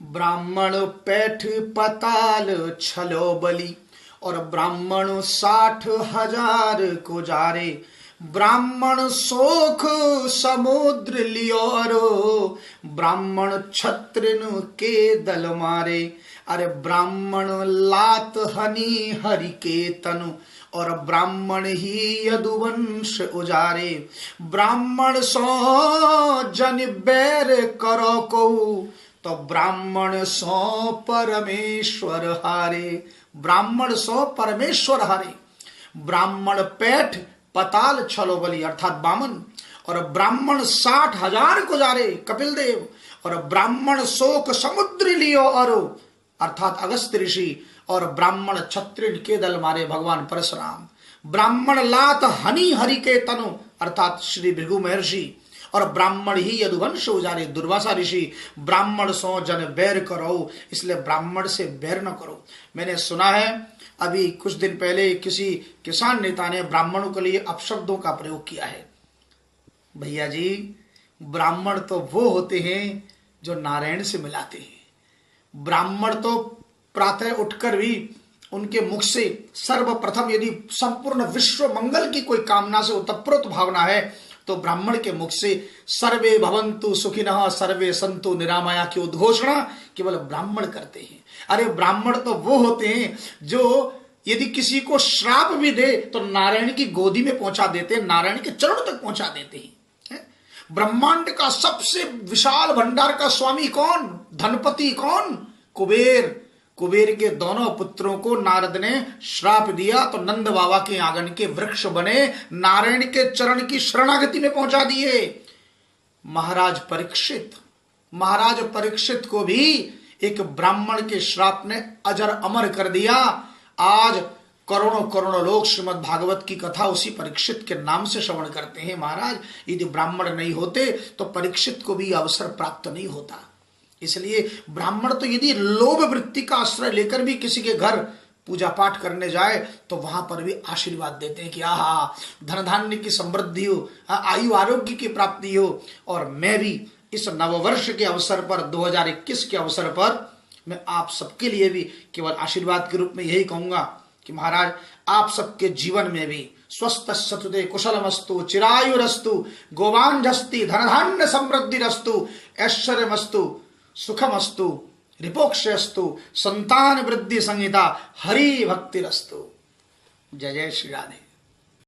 ब्राह्मण पैठ पताल छलो बलि और ब्राह्मण 60,000 को जारे। ब्राह्मण सोख समुद्र लियोरो ब्राह्मण छत्रिन के दल मारे। अरे ब्राह्मण लात हनी हरि के तनु और ब्राह्मण ही यदुवंश उजारे। ब्राह्मण सो जन बैर करो को तो ब्राह्मण सो परमेश्वर हारे। ब्राह्मण सो परमेश्वर हारे। ब्राह्मण पैठ पताल छलो बलि अर्थात बामन और ब्राह्मण 60,000 को जारे कपिल देव और ब्राह्मण शोक समुद्र लियो अरो अर्थात अगस्त्य ऋषि और ब्राह्मण क्षत्रिय के दल मारे भगवान परशुराम। ब्राह्मण लात हनी हरि के तनु अर्थात श्री भृगु महर्षि और ब्राह्मण ही यदुवंश उजारे दुर्वासा ऋषि। ब्राह्मण सो जन बैर करो इसलिए ब्राह्मण से बैर न करो। मैंने सुना है अभी कुछ दिन पहले किसी किसान नेता ने ब्राह्मणों के लिए अपशब्दों का प्रयोग किया है। भैया जी ब्राह्मण तो वो होते हैं जो नारायण से मिलाते हैं। ब्राह्मण तो प्रातः उठकर भी उनके मुख से सर्वप्रथम यदि संपूर्ण विश्व मंगल की कोई कामना से उत्प्रोत भावना है तो ब्राह्मण के मुख से सर्वे भवन्तु सुखिनः सर्वे सन्तु निरामया की उद्घोषणा केवल ब्राह्मण करते हैं। अरे ब्राह्मण तो वो होते हैं जो यदि किसी को श्राप भी दे तो नारायण की गोदी में पहुंचा देते हैं, नारायण के चरण तक पहुंचा देते हैं। ब्रह्मांड का सबसे विशाल भंडार का स्वामी कौन? धनपति कौन? कुबेर। कुबेर के दोनों पुत्रों को नारद ने श्राप दिया तो नंद बाबा के आंगन के वृक्ष बने, नारायण के चरण की शरणागति में पहुंचा दिए। महाराज परीक्षित को भी एक ब्राह्मण के श्राप ने अजर अमर कर दिया। आज करोड़ों करोड़ों लोग श्रीमद् भागवत की कथा उसी परीक्षित के नाम से श्रवण करते हैं। महाराज यदि ब्राह्मण नहीं होते तो परीक्षित को भी अवसर प्राप्त नहीं होता। इसलिए ब्राह्मण तो यदि लोभ वृत्ति का आश्रय लेकर भी किसी के घर पूजा पाठ करने जाए तो वहां पर भी आशीर्वाद देते हैं कि आहा धन धान्य की समृद्धि हो, आयु आरोग्य की प्राप्ति हो। और मैं भी इस नववर्ष के अवसर पर 2021 के अवसर पर मैं आप सबके लिए भी केवल आशीर्वाद के रूप में यही कहूंगा कि महाराज आप सबके जीवन में भी स्वस्थ सतुते कुशलमस्तु चिरायुरस्तु गोवांझस्ति धन धान्य समृद्धिरस्तु ऐश्वर्यमस्तु सुखमस्तु रिपोक्षयस्तु संतान वृद्धि संहिता हरि भक्तिरस्तु। जय जय श्री राधे।